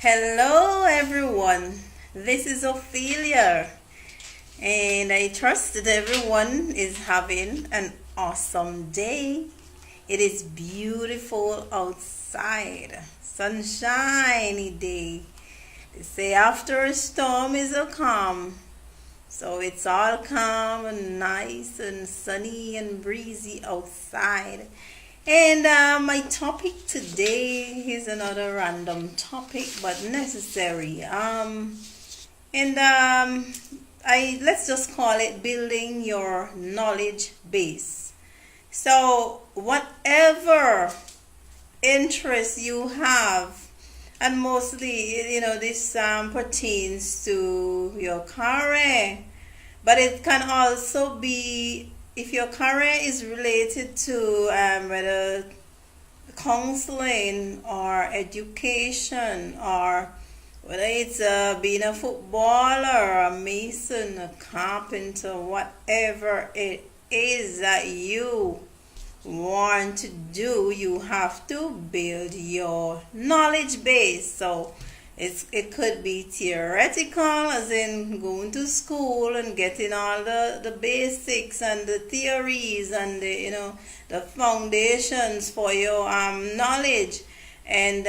Hello, everyone. This is Ophelia, and I trust that everyone is having an awesome day. It is beautiful outside, sunshiny day. They say after a storm is a calm, so it's all calm and nice and sunny and breezy outside. And my topic today is another random topic, but necessary. And I let's just call it building your knowledge base. So whatever interest you have, and mostly this pertains to your career, but it can also be if your career is related to whether counseling or education, or whether it's being a footballer, a mason, a carpenter, whatever it is that you want to do, you have to build your knowledge base. So it could be theoretical, as in going to school and getting all the basics and the theories and the foundations for your knowledge. And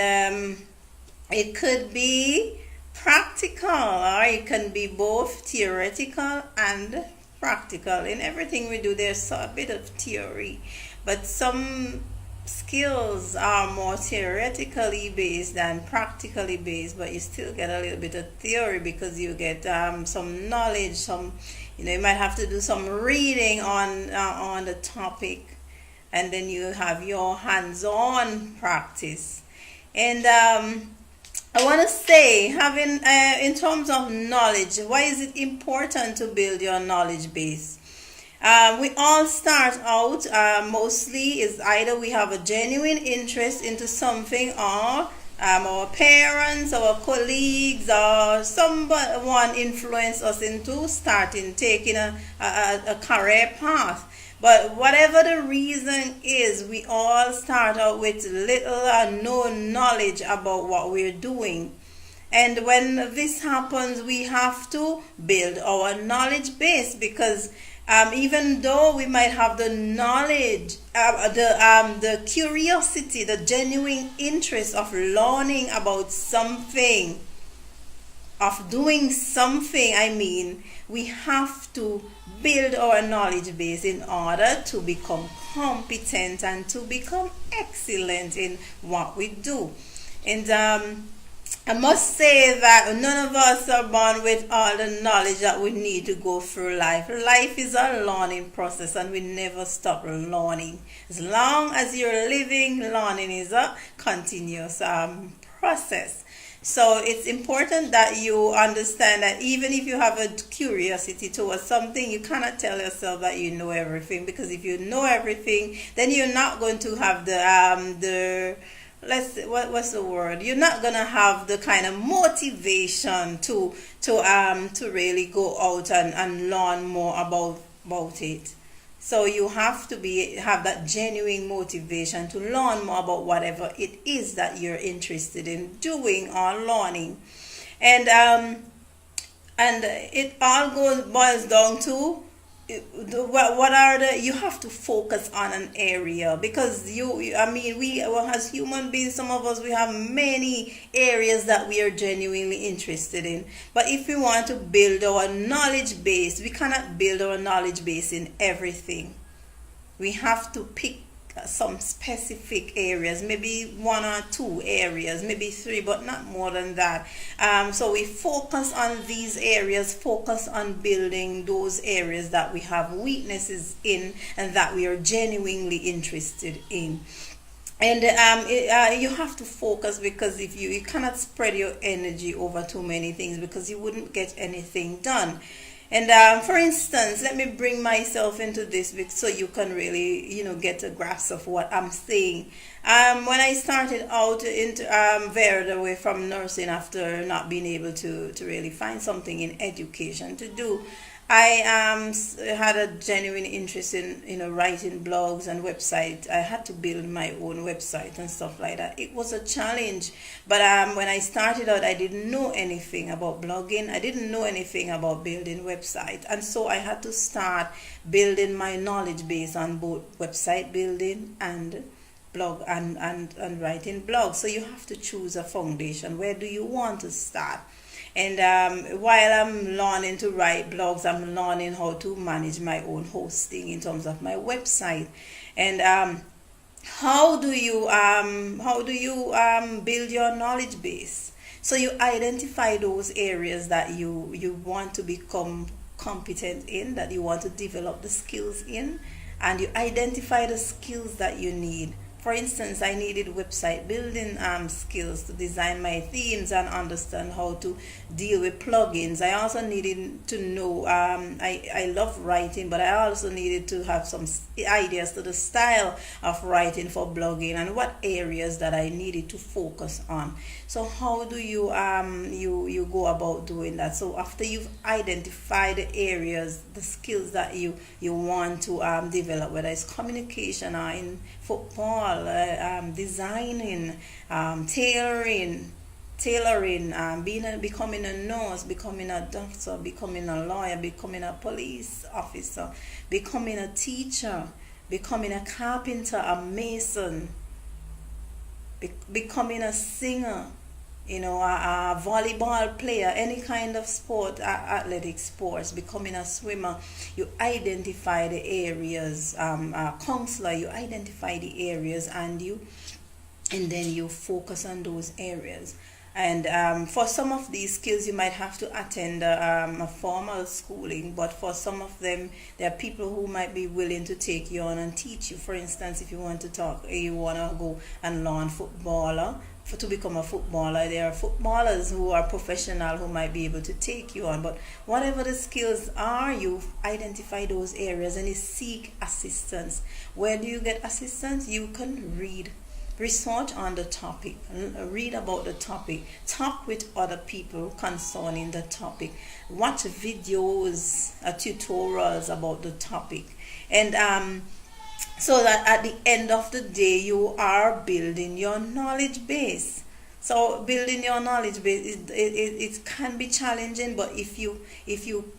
it could be practical, or it can be both theoretical and practical. In everything we do, there's a bit of theory, but some skills are more theoretically based than practically based, but you still get a little bit of theory because you get some knowledge, some you might have to do some reading on the topic, and then you have your hands-on practice. And I want to say, having in terms of knowledge, why is it important to build your knowledge base? We all start out, mostly is either we have a genuine interest into something, or our parents, our colleagues, or someone influence us into taking a career path. But whatever the reason is, we all start out with little or no knowledge about what we're doing. And when this happens, we have to build our knowledge base, because even though we might have the knowledge, the curiosity, the genuine interest of learning about something, of doing something, we have to build our knowledge base in order to become competent and to become excellent in what we do. And I must say that none of us are born with all the knowledge that we need to go through life. Life is a learning process, and we never stop learning. As long as you're living, learning is a continuous process. So it's important that you understand that even if you have a curiosity towards something, you cannot tell yourself that you know everything, because if you know everything, then you're not going to have what's the word? You're not gonna have the kind of motivation to really go out and learn more about it. So you have to have that genuine motivation to learn more about whatever it is that you're interested in doing or learning. And it all boils down to what are you have to focus on an area, because we as human beings, some of us, we have many areas that we are genuinely interested in. But if we want to build our knowledge base, we cannot build our knowledge base in everything. We have to pick some specific areas, maybe one or two areas, maybe three, but not more than that. So we focus on these areas, focus on building those areas that we have weaknesses in and that we are genuinely interested in. And you have to focus, because if you cannot spread your energy over too many things, because you wouldn't get anything done. And for instance, let me bring myself into this so you can really, get a grasp of what I'm saying. When I started out into veered away from nursing after not being able to really find something in education to do, I had a genuine interest in writing blogs and websites. I had to build my own website and stuff like that. It was a challenge, but when I started out, I didn't know anything about blogging. I didn't know anything about building websites, and so I had to start building my knowledge base on both website building and blog and writing blogs. So you have to choose a foundation. Where do you want to start? And while I'm learning to write blogs, I'm learning how to manage my own hosting in terms of my website. And how do you build your knowledge base? So you identify those areas that you want to become competent in, that you want to develop the skills in, and you identify the skills that you need. For instance, I needed website building skills to design my themes and understand how to deal with plugins. I also needed to know, I love writing, but I also needed to have some ideas to the style of writing for blogging and what areas that I needed to focus on. So how do you go about doing that? So after you've identified the areas, the skills that you want to develop, whether it's communication or in football, designing, tailoring, becoming a nurse, becoming a doctor, becoming a lawyer, becoming a police officer, becoming a teacher, becoming a carpenter, a mason, becoming a singer, a volleyball player, any kind of sport, athletic sports, becoming a swimmer. You identify the areas, a counselor, you identify the areas, and then you focus on those areas. And for some of these skills, you might have to attend a formal schooling, but for some of them, there are people who might be willing to take you on and teach you. For instance, if you want to go and learn to become a footballer, there are footballers who are professional who might be able to take you on. But whatever the skills are, you identify those areas and you seek assistance. Where do you get assistance? You can research on the topic, read about the topic, talk with other people concerning the topic, watch videos, tutorials about the topic, and so that at the end of the day you are building your knowledge base. So building your knowledge base, it can be challenging, but if you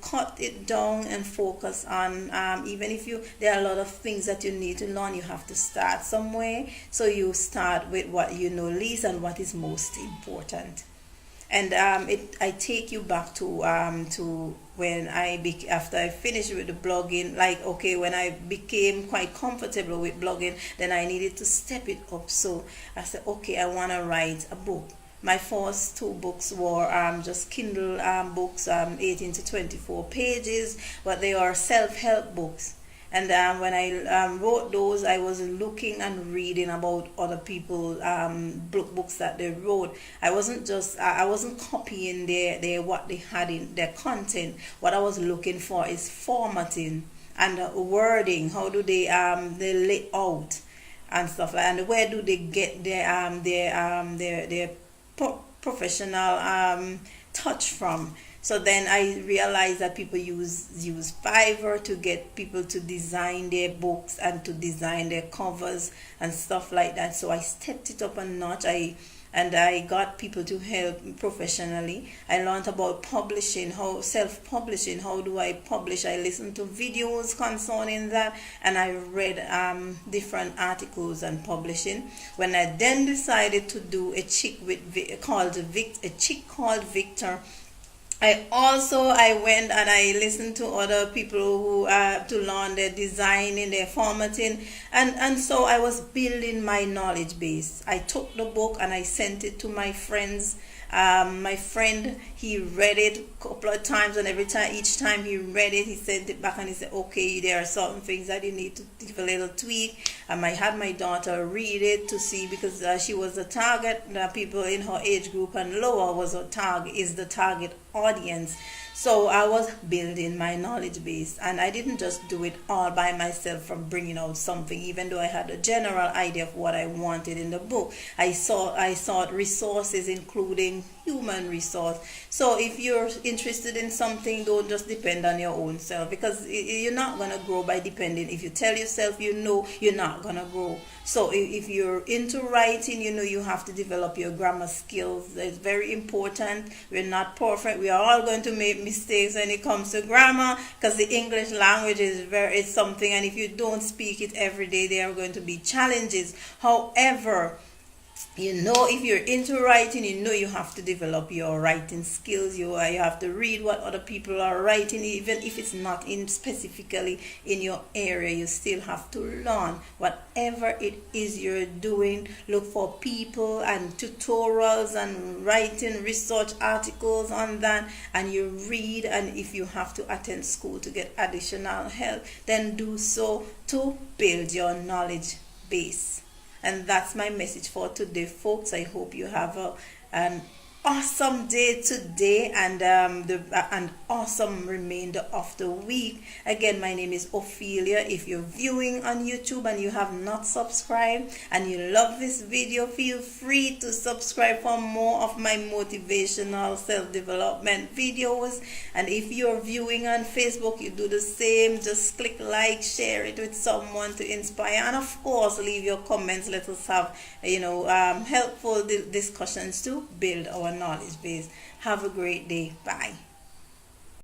cut it down and focus on, even if there are a lot of things that you need to learn, you have to start somewhere. So you start with what you know least and what is most important. And I take you back to when after I finished with the blogging, like, okay, when I became quite comfortable with blogging, then I needed to step it up. So I said, okay, I want to write a book. My first two books were just Kindle books, 18 to 24 pages, but they are self-help books. And when I wrote those, I was looking and reading about other people books that they wrote. I wasn't copying their what they had in their content. What I was looking for is formatting and wording. How do they lay out and stuff like that? And where do they get their professional touch from? So then I realized that people use Fiverr to get people to design their books and to design their covers and stuff like that. So I stepped it up a notch. I got people to help professionally. I learned about publishing, self-publishing. How do I publish? I listened to videos concerning that, and I read different articles on publishing. When I then decided to do a chick called Victor, I went and I listened to other people who to learn their designing, their formatting, and so I was building my knowledge base. I took the book and I sent it to my friends. My friend, he read it a couple of times, and each time he read it, he sent it back and he said, okay, there are certain things that you need to give a little tweak. I had my daughter read it to see, because she was the target, people in her age group and lower is the target audience. So I was building my knowledge base, and I didn't just do it all by myself from bringing out something. Even though I had a general idea of what I wanted in the book, I sought resources, including human resource. So if you're interested in something, don't just depend on your own self, because you're not gonna grow by depending. If you tell yourself you know, you're not gonna grow. So if you're into writing, you have to develop your grammar skills. It's very important. We're not perfect. We are all going to make mistakes when it comes to grammar, because the English language is something, and if you don't speak it every day, there are going to be challenges. However, if you're into writing, you have to develop your writing skills. You have to read what other people are writing, even if it's not in specifically in your area. You still have to learn whatever it is you're doing. Look for people and tutorials and writing research articles on that, and you read. And if you have to attend school to get additional help, then do so to build your knowledge base. And that's my message for today, folks. I hope you have an awesome day today, and an awesome remainder of the week. Again, my name is Ophelia. If you're viewing on YouTube and you have not subscribed and you love this video, feel free to subscribe for more of my motivational self-development videos. And if you're viewing on Facebook, you do the same. Just click like, share it with someone to inspire, and of course leave your comments. Let us have helpful discussions to build our knowledge base. Have a great day. Bye.